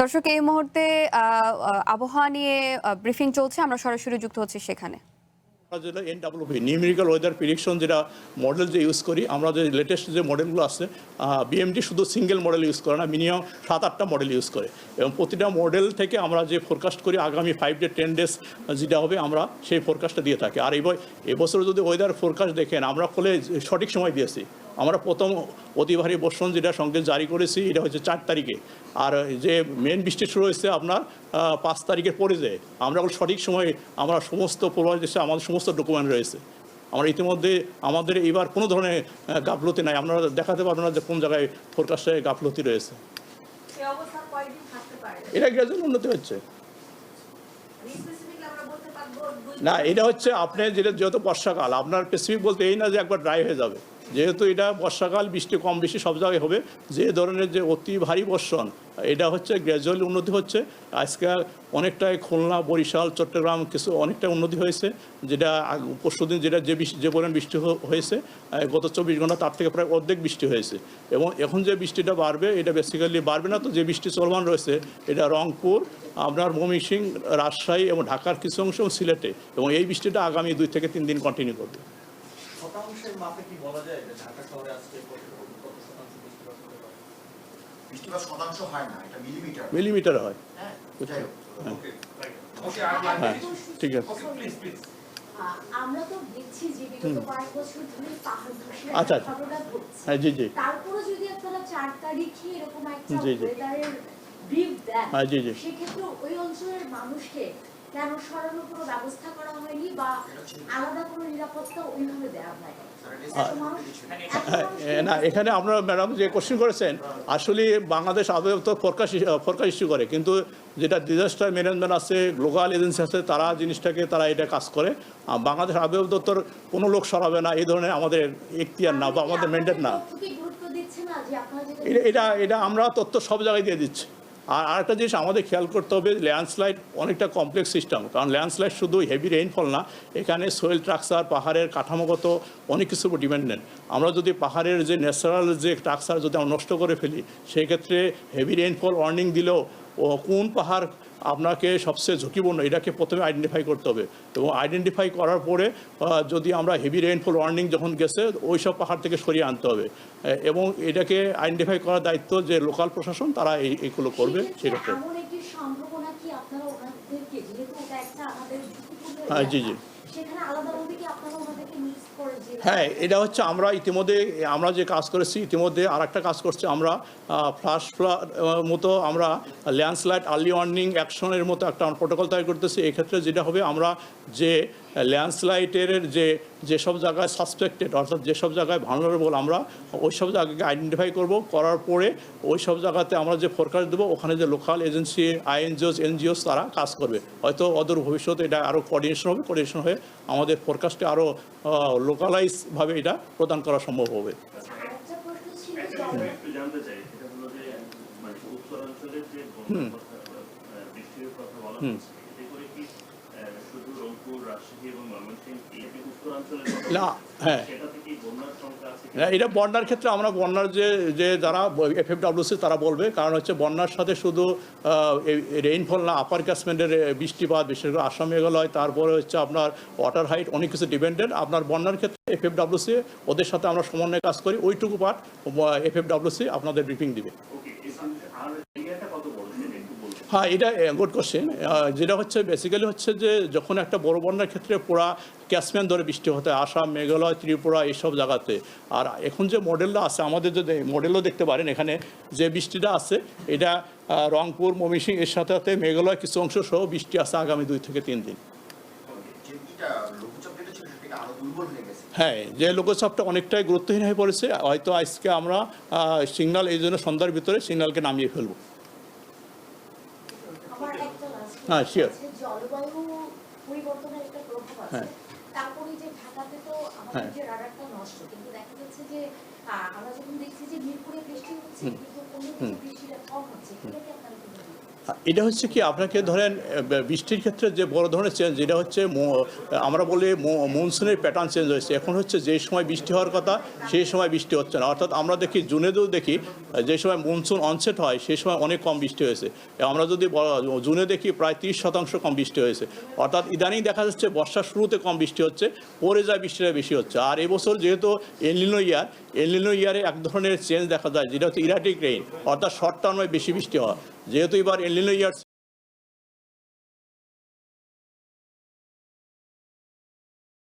দর্শক এই মুহূর্তে আবহাওয়া নিয়ে ব্রিফিং চলছে, আমরা সরাসরি যুক্ত হচ্ছি সেখানে। যেটা এনডব্লিউপি নিউমেরিক্যাল ওয়েদার প্রেডিকশন যেটা মডেল যে ইউজ করি আমরা, যে লেটেস্ট যে মডেলগুলো আছে, বিএমডি শুধু সিঙ্গেল মডেল ইউজ করে না, মিনিমাম 7-8টা মডেল ইউজ করে এবং প্রতিটা মডেল থেকে আমরা যে ফোরকাস্ট করি আগামী 5 to 10 days যেটা হবে আমরা সেই ফোরকাস্টটা দিয়ে থাকি। আর এবছর যদি ওয়েদার ফোরকাস্ট দেখেন আমরা ফলে সঠিক সময় দিয়েছি। আমরা প্রথম অতি ভারী বর্ষণ যেটা সংকেত জারি করেছি এটা হচ্ছে 4 তারিখে, আর যে মেন বৃষ্টি শুরু হয়েছে আপনার 5 তারিখের পরে যায়। আমরা সঠিক সময়ে আমরা সমস্ত পূর্বাভাস দেশে আমাদের সমস্ত ডকুমেন্ট রয়েছে। আমরা ইতিমধ্যে আমাদের এবার কোনো ধরনের গাফলতি নাই, আমরা দেখাতে পারবো না যে কোন জায়গায় ফোরকাস্টে গাফলতি রয়েছে। এটা গ্রাজুয়াল উন্নতি হচ্ছে না, এটা হচ্ছে আপনি যেহেতু বর্ষাকাল, আপনার স্পেসিফিক বলতে এই না যে একবার ড্রাই হয়ে যাবে, যেহেতু এটা বর্ষাকাল বৃষ্টি কম বেশি সব জায়গায় হবে। যে ধরনের যে অতি ভারী বর্ষণ এটা হচ্ছে গ্র্যাজুয়ালি উন্নতি হচ্ছে। আজকে অনেকটাই খুলনা, বরিশাল, চট্টগ্রাম কিছু অনেকটা উন্নতি হয়েছে, যেটা পরশুদিন যেটা যে পরিমাণ বৃষ্টি হয়েছে গত 24 ঘন্টা তার থেকে প্রায় অর্ধেক বৃষ্টি হয়েছে। এবং এখন যে বৃষ্টিটা বাড়বে এটা বেসিক্যালি বাড়বে না, তো যে বৃষ্টি চলমান রয়েছে এটা রংপুর, আপনার ময়মনসিংহ, রাজশাহী এবং ঢাকার কিছু অংশ এবং সিলেটে, এবং এই বৃষ্টিটা আগামী 2 থেকে 3 দিন কন্টিনিউ করবে। শতাংশের মাপে কি বলা যায় যে ঢাকা শহরে আজকে কত শতাংশ বৃষ্টিপাত হতে পারে? বৃষ্টিপাত শতাংশ হয় না, এটা মিলিমিটার হয়। হ্যাঁ, ঠিক আছে। আমরা তো দেখছি যে বিগত কয়েক বছর ধরে পাহাড় ধসের আচ্ছা, ঘটনা ঘটছে। হ্যাঁ, জি জি। তারপরে যদি আপনারা 4 তারিখে এরকম একটা জি, জি। ওয়েদারের ব্রিফ দেন, হ্যাঁ, জি জি। সেক্ষেত্রে ওই অঞ্চলের মানুষকে কেন সরানোর কোনো ব্যবস্থা করা হয়নি বা আলাদা কোনো নিরাপত্তা ওইভাবে দেওয়া হয়নি? না, এখানে আপনারা ম্যাডাম যে কোশ্চেন করেছেন, আসলে বাংলাদেশ আবহাওয়া তো ফোরকাস্ট ইস্যু করে, কিন্তু যেটা ডিজাস্টার ম্যানেজমেন্ট আছে, গ্লোবাল এজেন্সি আছে, তারা জিনিসটাকে তারা এটা কাজ করে। বাংলাদেশ আবহাওয়া দপ্তর কোনো লোক সরাবে না, এই ধরনের আমাদের এখতিয়ার না বা আমাদের ম্যান্ডেট না। এটা আমরা তথ্য সব জায়গায় দিয়ে দিচ্ছি। আর আরেকটা জিনিস আমাদের খেয়াল করতে হবে, ল্যান্ডস্লাইড অনেকটা কমপ্লেক্স সিস্টেম, কারণ ল্যান্ডস্লাইড শুধু হেভি রেইনফল না, এখানে সোয়েল স্ট্রাকচার, পাহাড়ের কাঠামোগত অনেক কিছুর উপর ডিপেন্ডেন্ট। আমরা যদি পাহাড়ের যে ন্যাচারাল যে স্ট্রাকচার যদি আমরা নষ্ট করে ফেলি, সেই ক্ষেত্রে হেভি রেইনফল ওয়ার্নিং দিলেও কোন পাহাড় আপনাকে সবচেয়ে ঝুঁকিপূর্ণ এটাকে প্রথমে আইডেন্টিফাই করতে হবে, এবং আইডেন্টিফাই করার পরে যদি আমরা হেভি রেইনফল ওয়ার্নিং যখন গেছে ওই সব পাহাড় থেকে সরিয়ে আনতে হবে, এবং এটাকে আইডেন্টিফাই করার দায়িত্ব যে লোকাল প্রশাসন, তারা এইগুলো করবে। সেক্ষেত্রে হ্যাঁ, জি জি। হ্যাঁ, এটা হচ্ছে আমরা ইতিমধ্যে আমরা যে কাজ করেছি, ইতিমধ্যে আর একটা কাজ করছি আমরা, ফ্লাশ মতো আমরা ল্যান্ডস্লাইড আর্লি ওয়ার্নিং অ্যাকশনের মতো একটা প্রোটোকল তৈরি করতেছি। এক্ষেত্রে যেটা হবে, আমরা যে ল্যান্ডস্লাইডের যেসব জায়গায় সাসপেক্টেড, অর্থাৎ যেসব জায়গায় ভালনারেবল, আমরা ওই সব জায়গাকে আইডেন্টিফাই করব, করার পরে ওই সব জায়গাতে আমরা যে ফোরকাস্ট দেবো, ওখানে যে লোকাল এজেন্সি, এনজিওস তারা কাজ করবে। হয়তো অদূর ভবিষ্যতে এটা আরও কোঅর্ডিনেশন হয়ে আমাদের ফোরকাস্টে আরও লোকালাইজভাবে এটা প্রদান করা সম্ভব হবে। না, হ্যাঁ, এটা বন্যার ক্ষেত্রে আমরা বন্যার যে যারা এফএফডব্লিউসি তারা বলবে, কারণ হচ্ছে বন্যার সাথে শুধু রেইনফল না, আপার ক্যাচমেন্টের বৃষ্টিপাত, বিশেষ করে আসাম, মেঘালয়, তারপরে হচ্ছে আপনার ওয়াটার হাইট, অনেক কিছু ডিপেন্ডেন্ট। আপনার বন্যার ক্ষেত্রে এফএফডব্লিউসি ওদের সাথে আমরা সমন্বয়ে কাজ করি, ওইটুকু পার্ট এফএফডব্লিউসি আপনাদের ব্রিফিং দিবে। হ্যাঁ, এটা গুড কোশ্চেন। যেটা হচ্ছে বেসিক্যালি হচ্ছে যে যখন একটা বড় বন্যার ক্ষেত্রে পুরা ক্যাচমেন্ট ধরে বৃষ্টি হতে হয়, আসাম, মেঘালয়, ত্রিপুরা, এইসব জায়গাতে। আর এখন যে মডেলটা আছে, আমাদের যদি মডেলও দেখতে পারেন, এখানে যে বৃষ্টিটা আছে এটা রংপুর, ময়মনসিংহ, এর সাথে সাথে মেঘালয় কিছু অংশ সহ বৃষ্টি আছে আগামী 2 থেকে 3 দিন। হ্যাঁ, যে লঘুচাপটা অনেকটাই গুরুত্বহীন হয়ে পড়েছে, হয়তো আজকে আমরা সিগন্যাল, এই জন্য সন্ধ্যার ভিতরে সিগন্যালকে নামিয়ে ফেলবো। হ্যাঁ, শিওর। জলবায়ু পরিবর্তনের একটা প্রভাব আছে, তারপরে যে ঢাকাতে তো আমাদের যে রাডারটা নষ্ট, কিন্তু দেখা যাচ্ছে যে আমরা যখন দেখছি যে মিরপুরে বৃষ্টি হচ্ছে কিন্তু অন্য বৃষ্টিটা কম হচ্ছে, এটা কি আপনারা এটা হচ্ছে কি আপনাকে ধরেন বৃষ্টির ক্ষেত্রে যে বড় ধরনের চেঞ্জ যেটা হচ্ছে আমরা বলি মনসুনের প্যাটার্ন চেঞ্জ হয়েছে। এখন হচ্ছে যে সময় বৃষ্টি হওয়ার কথা সেই সময় বৃষ্টি হচ্ছে না। অর্থাৎ আমরা দেখি জুনেতেও দেখি যে সময় মনসুন অনসেট হয় সেই সময় অনেক কম বৃষ্টি হয়েছে। আমরা যদি জুনে দেখি প্রায় 30% কম বৃষ্টি হয়েছে। অর্থাৎ ইদানিং দেখা যাচ্ছে বর্ষার শুরুতে কম বৃষ্টি হচ্ছে, পরে যায় বৃষ্টিটা বেশি হচ্ছে। আর এবছর যেহেতু এলনিনো ইয়ারে এক ধরনের চেঞ্জ দেখা যায় যেটা হচ্ছে ইরাটিক রেইন, অর্থাৎ শর্ট টার্মে বেশি বৃষ্টি হওয়া। যেহেতু এবার এলনিনো ইয়ার